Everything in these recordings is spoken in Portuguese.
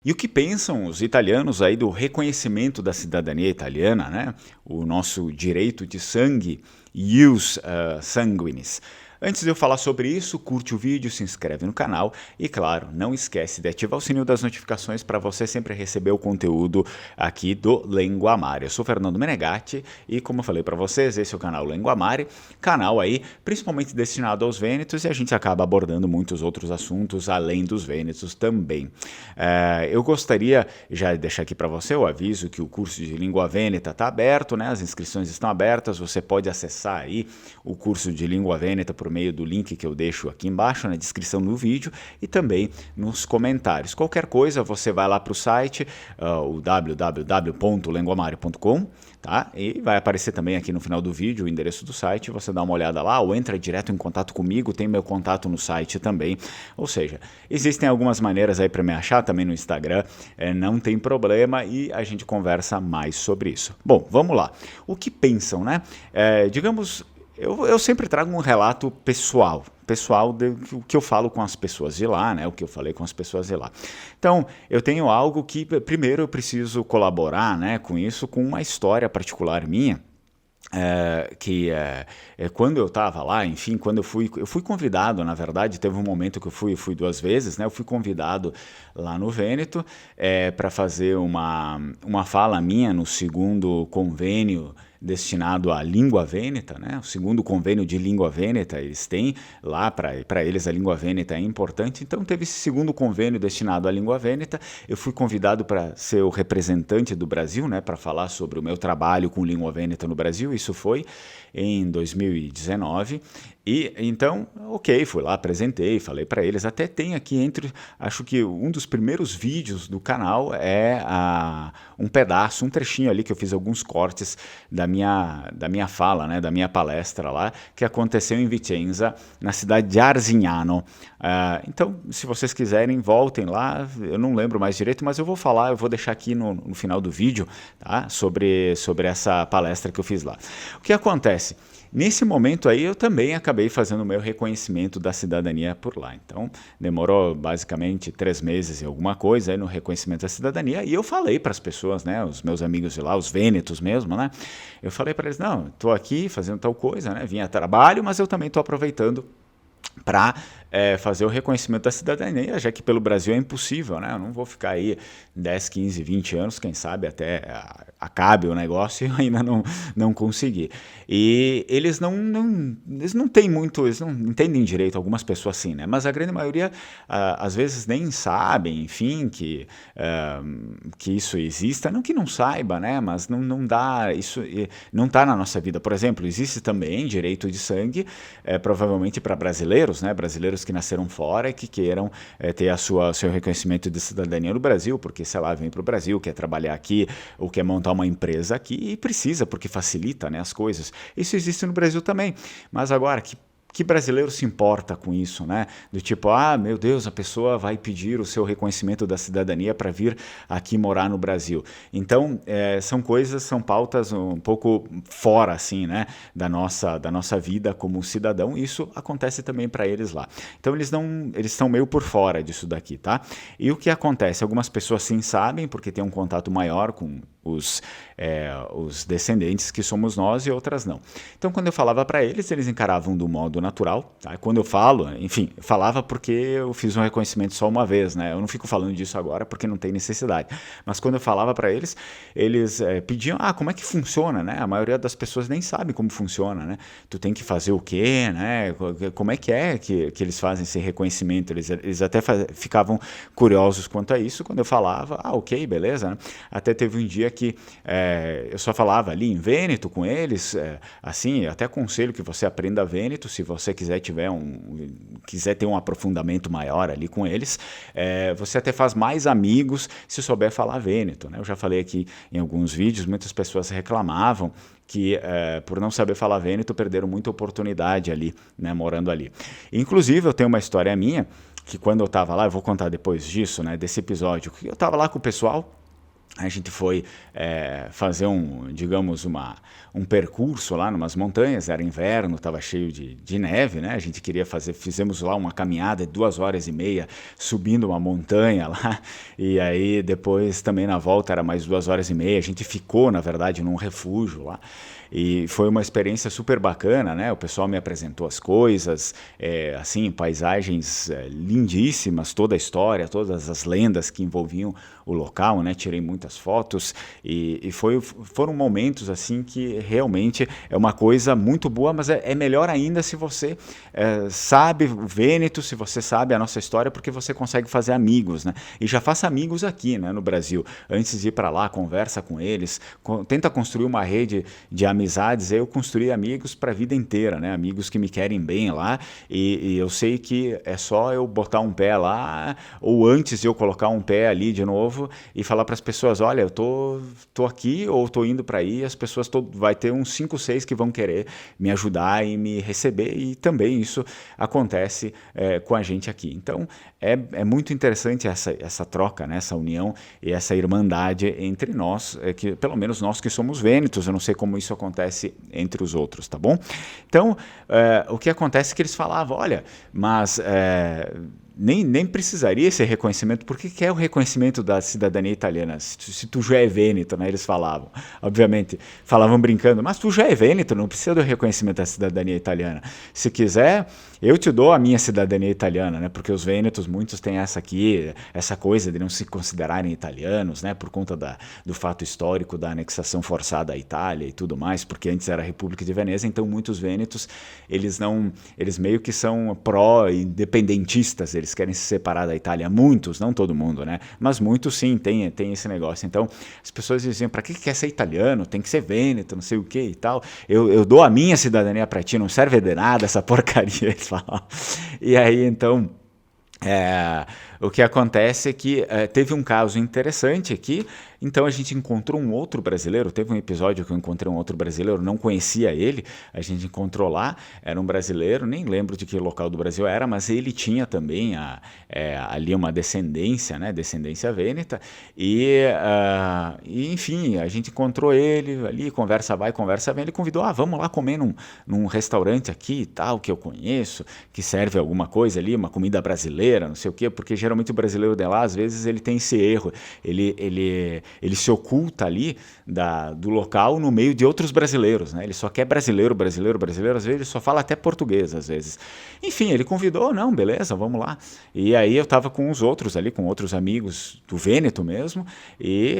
E o que pensam os italianos aí do reconhecimento da cidadania italiana, né? O nosso direito de sangue, ius sanguinis. Antes de eu falar sobre isso, curte o vídeo, se inscreve no canal e, claro, não esquece de ativar o sininho das notificações para você sempre receber o conteúdo aqui do Lenguamare. Eu sou Fernando Menegatti e, como eu falei para vocês, esse é o canal Lenguamare, canal aí principalmente destinado aos vênetos, e a gente acaba abordando muitos outros assuntos além dos vênetos também. Eu gostaria já de deixar aqui para você o aviso que o curso de Língua Vêneta está aberto, né? As inscrições estão abertas, você pode acessar aí o curso de Língua Vêneta por meio do link que eu deixo aqui embaixo na descrição do vídeo e também nos comentários. Qualquer coisa, você vai lá para o site, o www.lenguamare.com, tá? E vai aparecer também aqui no final do vídeo o endereço do site, você dá uma olhada lá ou entra direto em contato comigo, tem meu contato no site também. Ou seja, existem algumas maneiras aí para me achar também no Instagram, não tem problema e a gente conversa mais sobre isso. Bom, vamos lá. O que pensam, né? Digamos, eu sempre trago um relato pessoal do que eu falo com as pessoas de lá, né? O que eu falei com as pessoas de lá. Então, eu tenho algo que, primeiro, eu preciso colaborar, né, com isso, com uma história particular minha. Quando eu estava lá, enfim, quando eu fui convidado, na verdade, teve um momento que eu fui 2 vezes, né? Eu fui convidado lá no Vêneto para fazer uma fala minha no segundo convênio destinado à língua vêneta, né? O segundo convênio de língua vêneta, eles têm lá, para eles a língua vêneta é importante, então teve esse segundo convênio destinado à língua vêneta, eu fui convidado para ser o representante do Brasil, né, para falar sobre o meu trabalho com língua vêneta no Brasil, isso foi em 2019, e então, ok, fui lá, apresentei, falei para eles, até tem aqui acho que um dos primeiros vídeos do canal é um pedaço, um trechinho ali que eu fiz alguns cortes da minha fala, né, da minha palestra lá, que aconteceu em Vicenza, na cidade de Arzignano. Então, se vocês quiserem, voltem lá, eu não lembro mais direito, mas eu vou deixar aqui no final do vídeo, tá, sobre essa palestra que eu fiz lá. O que acontece? Nesse momento aí eu também acabei fazendo o meu reconhecimento da cidadania por lá. Então demorou basicamente 3 meses e alguma coisa aí no reconhecimento da cidadania, e eu falei para as pessoas, né, os meus amigos de lá, os vênetos mesmo, né, eu falei para eles, não, estou aqui fazendo tal coisa, né, vim a trabalho, mas eu também estou aproveitando para fazer o reconhecimento da cidadania, já que pelo Brasil é impossível, né? Eu não vou ficar aí 10, 15, 20 anos, quem sabe até acabe o negócio e eu ainda não conseguir. E eles não têm muito, eles não entendem direito, algumas pessoas sim, né? Mas a grande maioria às vezes nem sabem, enfim, que isso exista, não que não saiba, né? Mas não dá, isso não está na nossa vida. Por exemplo, existe também direito de sangue, provavelmente para brasileiros, né? Brasileiros que nasceram fora e que queiram ter seu reconhecimento de cidadania no Brasil, porque, sei lá, vem para o Brasil, quer trabalhar aqui, ou quer montar uma empresa aqui, e precisa, porque facilita, né, as coisas. Isso existe no Brasil também. Mas agora, que brasileiro se importa com isso, né? Do tipo, meu Deus, a pessoa vai pedir o seu reconhecimento da cidadania para vir aqui morar no Brasil. Então, são pautas um pouco fora, assim, né? Da nossa vida como cidadão. Isso acontece também para eles lá. Então, eles estão meio por fora disso daqui, tá? E o que acontece? Algumas pessoas sim sabem, porque tem um contato maior com os descendentes que somos nós, e outras não. Então, quando eu falava para eles, eles encaravam do modo natural, tá? Quando eu falo, enfim, eu falava porque eu fiz um reconhecimento só uma vez, né? Eu não fico falando disso agora porque não tem necessidade. Mas quando eu falava para eles, eles pediam, como é que funciona, né? A maioria das pessoas nem sabe como funciona, né? Tu tem que fazer o quê, né? Como é que eles fazem esse reconhecimento? Eles até ficavam curiosos quanto a isso. Quando eu falava, ok, beleza, né? Até teve um dia que eu só falava ali em Vêneto com eles, assim, até aconselho que você aprenda Vêneto, se você quiser ter um aprofundamento maior ali com eles, você até faz mais amigos se souber falar Vêneto, né? Eu já falei aqui em alguns vídeos, muitas pessoas reclamavam que por não saber falar Vêneto perderam muita oportunidade ali, né, morando ali. Inclusive eu tenho uma história minha, que quando eu estava lá, eu vou contar depois disso, né, desse episódio, que eu estava lá com o pessoal, A gente foi fazer digamos, um percurso lá numas montanhas, era inverno, estava cheio de neve, né? A gente queria fizemos lá uma caminhada de 2 horas e meia subindo uma montanha lá, e aí depois também na volta era mais 2 horas e meia, a gente ficou, na verdade, num refúgio lá. E foi uma experiência super bacana, né? O pessoal me apresentou as coisas, assim, paisagens lindíssimas, toda a história, todas as lendas que envolviam o local, né? Tirei muitas fotos e foram momentos assim que realmente é uma coisa muito boa, mas é melhor ainda se você sabe o Vêneto, se você sabe a nossa história, porque você consegue fazer amigos, né? E já faça amigos aqui, né, no Brasil. Antes de ir para lá, conversa com eles, tenta construir uma rede de amizades. Eu construí amigos para a vida inteira, né? Amigos que me querem bem lá, e eu sei que é só eu botar um pé lá, ou antes de eu colocar um pé ali de novo, e falar para as pessoas, olha, eu tô aqui ou tô indo para aí, as pessoas vai ter uns 5, 6 que vão querer me ajudar e me receber, e também isso acontece com a gente aqui. Então é muito interessante essa troca, né? Essa união e essa irmandade entre nós, que pelo menos nós que somos vênetos. Eu não sei como isso acontece entre os outros, tá bom? Então o que acontece é que eles falavam, olha, mas nem precisaria esse reconhecimento. Por que é o reconhecimento da cidadania italiana? Se tu já é vêneto, né? Eles falavam. Obviamente, falavam brincando, mas tu já é vêneto, não precisa do reconhecimento da cidadania italiana. Se quiser, eu te dou a minha cidadania italiana, né? Porque os vênetos, muitos têm essa coisa de não se considerarem italianos, né? Por conta do fato histórico da anexação forçada à Itália e tudo mais, porque antes era a República de Veneza. Então muitos vênetos, eles meio que são pró-independentistas, eles querem se separar da Itália. Muitos, não todo mundo, né? Mas muitos sim, tem esse negócio. Então as pessoas diziam, para que quer ser italiano? Tem que ser vêneto, não sei o que e tal. Eu dou a minha cidadania para ti, não serve de nada essa porcaria, eles falavam. E aí então o que acontece é que teve um caso interessante aqui. Então a gente encontrou um outro brasileiro, teve um episódio que eu encontrei um outro brasileiro, não conhecia ele, a gente encontrou lá, era um brasileiro, nem lembro de que local do Brasil era, mas ele tinha também ali uma descendência, né, descendência vêneta, e enfim, a gente encontrou ele ali, conversa vai, conversa vem, ele convidou, vamos lá comer num restaurante aqui e tal, que eu conheço, que serve alguma coisa ali, uma comida brasileira, não sei o quê, porque geralmente o brasileiro de lá, às vezes ele tem esse erro, ele se oculta ali do local no meio de outros brasileiros, né? Ele só quer brasileiro, às vezes ele só fala até português, às vezes. Enfim, ele convidou, não, beleza, vamos lá. E aí eu estava com os outros ali, com outros amigos do Vêneto mesmo, e,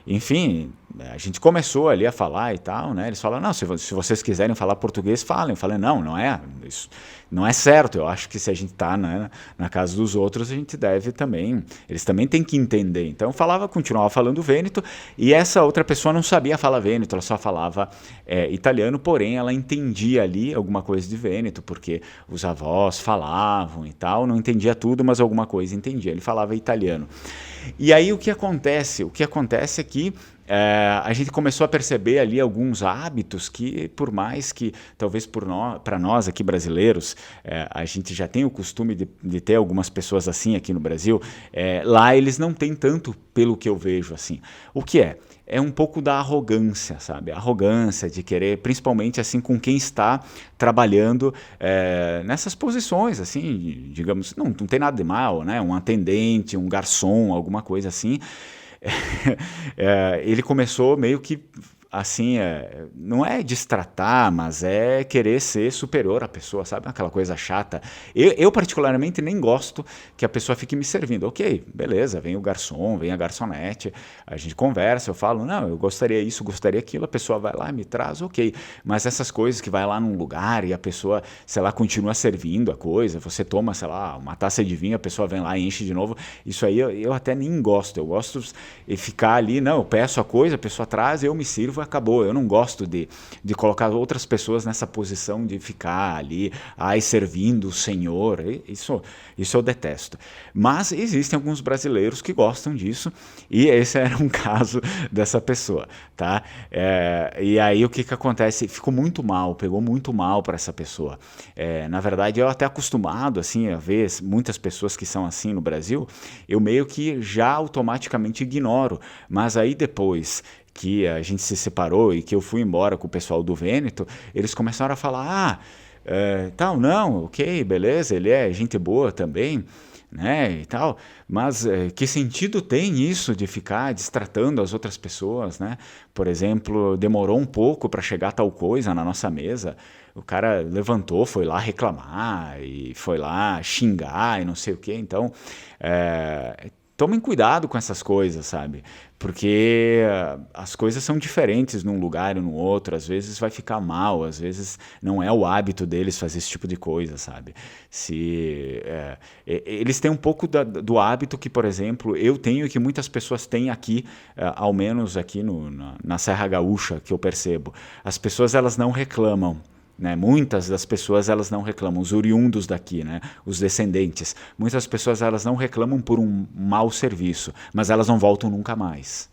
enfim, a gente começou ali a falar e tal, né? Eles falaram, não, se vocês quiserem falar português, falem. Eu falei, não é isso. Não é certo, eu acho que se a gente está na casa dos outros, a gente deve também, eles também têm que entender. Então eu continuava falando vêneto, e essa outra pessoa não sabia falar vêneto, ela só falava italiano, porém ela entendia ali alguma coisa de vêneto, porque os avós falavam e tal, não entendia tudo, mas alguma coisa entendia, ele falava italiano. E aí o que acontece? O que acontece é que a gente começou a perceber ali alguns hábitos que, por mais que talvez para nós aqui brasileiros, a gente já tem o costume de ter algumas pessoas assim aqui no Brasil, lá eles não têm tanto, pelo que eu vejo assim. O que é? É um pouco da arrogância, sabe? A arrogância de querer, principalmente assim, com quem está trabalhando nessas posições, assim, digamos, não tem nada de mal, né? Um atendente, um garçom, alguma coisa assim. Ele começou meio que assim, não é destratar, mas é querer ser superior à pessoa, sabe? Aquela coisa chata. Eu particularmente nem gosto que a pessoa fique me servindo. Ok, beleza, vem o garçom, vem a garçonete, a gente conversa, eu falo, não, eu gostaria isso, gostaria aquilo, a pessoa vai lá e me traz, ok. Mas essas coisas que vai lá num lugar e a pessoa, sei lá, continua servindo a coisa, você toma, sei lá, uma taça de vinho, a pessoa vem lá e enche de novo, isso aí eu até nem gosto. Eu gosto de ficar ali, não, eu peço a coisa, a pessoa traz, eu me sirvo, servo, acabou. Eu não gosto de colocar outras pessoas nessa posição de ficar ali, servindo o Senhor. Isso eu detesto. Mas existem alguns brasileiros que gostam disso, e esse era um caso dessa pessoa, tá? E aí o que acontece? Ficou muito mal, pegou muito mal para essa pessoa. Na verdade, eu até acostumado assim, a ver muitas pessoas que são assim no Brasil, eu meio que já automaticamente ignoro, mas aí depois que a gente se separou e que eu fui embora com o pessoal do Vêneto, eles começaram a falar, tal, não, ok, beleza, ele é gente boa também, né, e tal, mas que sentido tem isso de ficar destratando as outras pessoas, né? Por exemplo, demorou um pouco para chegar tal coisa na nossa mesa, o cara levantou, foi lá reclamar e foi lá xingar e não sei o quê, então tomem cuidado com essas coisas, sabe? Porque as coisas são diferentes num lugar e no outro, às vezes vai ficar mal, às vezes não é o hábito deles fazer esse tipo de coisa, sabe? Eles têm um pouco do hábito que, por exemplo, eu tenho e que muitas pessoas têm aqui, ao menos aqui na Serra Gaúcha, que eu percebo. As pessoas, elas não reclamam. Né? Muitas das pessoas elas não reclamam, os oriundos daqui, né? Os descendentes, muitas pessoas elas não reclamam por um mau serviço, mas elas não voltam nunca mais.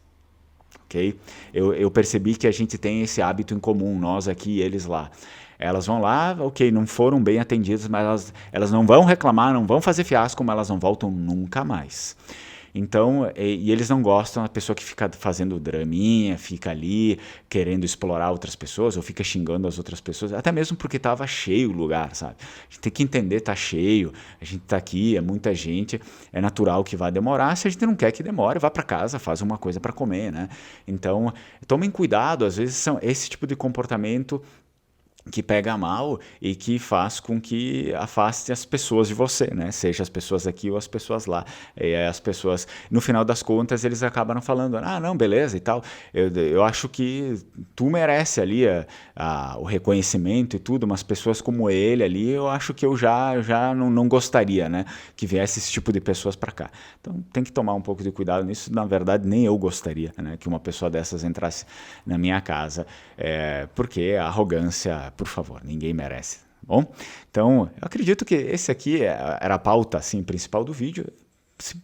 Okay? Eu percebi que a gente tem esse hábito em comum, nós aqui e eles lá. Elas vão lá, ok, não foram bem atendidas, mas elas não vão reclamar, não vão fazer fiasco, mas elas não voltam nunca mais. Então, e eles não gostam da pessoa que fica fazendo draminha, fica ali querendo explorar outras pessoas, ou fica xingando as outras pessoas, até mesmo porque estava cheio o lugar, sabe? A gente tem que entender, tá cheio, a gente tá aqui, é muita gente, é natural que vai demorar, se a gente não quer que demore, vá para casa, faz uma coisa para comer, né? Então, tomem cuidado, às vezes são esse tipo de comportamento que pega mal e que faz com que afaste as pessoas de você, né? Seja as pessoas aqui ou as pessoas lá. E as pessoas, no final das contas, eles acabam falando, não, beleza e tal. Eu acho que tu merece ali o reconhecimento e tudo, mas pessoas como ele ali, eu acho que eu já não gostaria, né? Que viesse esse tipo de pessoas para cá. Então tem que tomar um pouco de cuidado nisso. Na verdade, nem eu gostaria, né? Que uma pessoa dessas entrasse na minha casa, porque a arrogância, por favor, ninguém merece. Bom, então eu acredito que esse aqui era a pauta assim, principal do vídeo,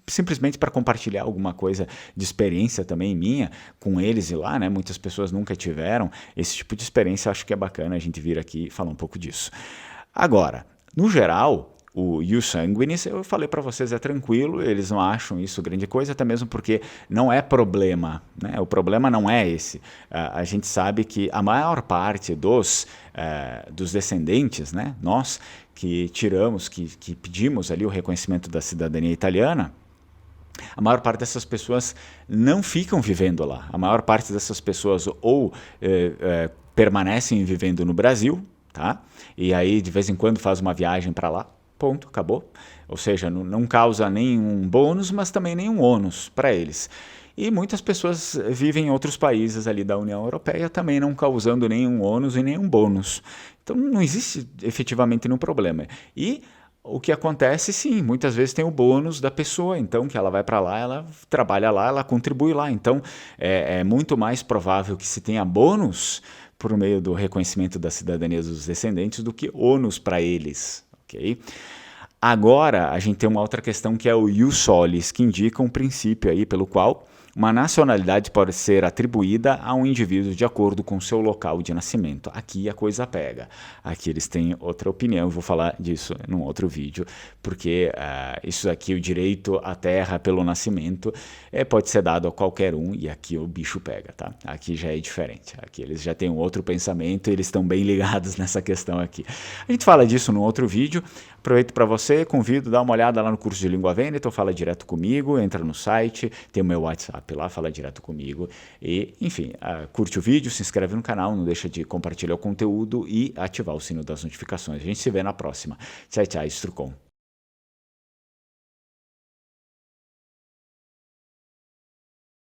simplesmente para compartilhar alguma coisa de experiência também minha com eles e lá, né? Muitas pessoas nunca tiveram esse tipo de experiência, acho que é bacana a gente vir aqui e falar um pouco disso. Agora, no geral, o ius sanguinis, eu falei para vocês, é tranquilo, eles não acham isso grande coisa, até mesmo porque não é problema, né? O problema não é esse. A gente sabe que a maior parte dos descendentes, né? Nós que tiramos, que pedimos ali o reconhecimento da cidadania italiana, a maior parte dessas pessoas não ficam vivendo lá. A maior parte dessas pessoas ou permanecem vivendo no Brasil, tá? E aí de vez em quando faz uma viagem para lá, ponto, acabou. Ou seja, não causa nenhum bônus, mas também nenhum ônus para eles. E muitas pessoas vivem em outros países ali da União Europeia também não causando nenhum ônus e nenhum bônus. Então não existe efetivamente nenhum problema. E o que acontece, sim, muitas vezes tem o bônus da pessoa, então que ela vai para lá, ela trabalha lá, ela contribui lá. Então é muito mais provável que se tenha bônus por meio do reconhecimento da cidadania dos descendentes do que ônus para eles. Okay? Agora, a gente tem uma outra questão que é o ius solis, que indica um princípio aí pelo qual uma nacionalidade pode ser atribuída a um indivíduo de acordo com seu local de nascimento. Aqui a coisa pega. Aqui eles têm outra opinião, eu vou falar disso num outro vídeo, porque isso aqui, o direito à terra pelo nascimento, pode ser dado a qualquer um, e aqui o bicho pega, tá? Aqui já é diferente. Aqui eles já têm um outro pensamento e eles estão bem ligados nessa questão aqui. A gente fala disso num outro vídeo. Aproveito para você, convido, dá uma olhada lá no curso de Língua Vêneto, fala direto comigo, entra no site, tem o meu WhatsApp lá, fala direto comigo e, enfim, curte o vídeo, se inscreve no canal, não deixa de compartilhar o conteúdo e ativar o sino das notificações. A gente se vê na próxima. Tchau, tchau, Strucon.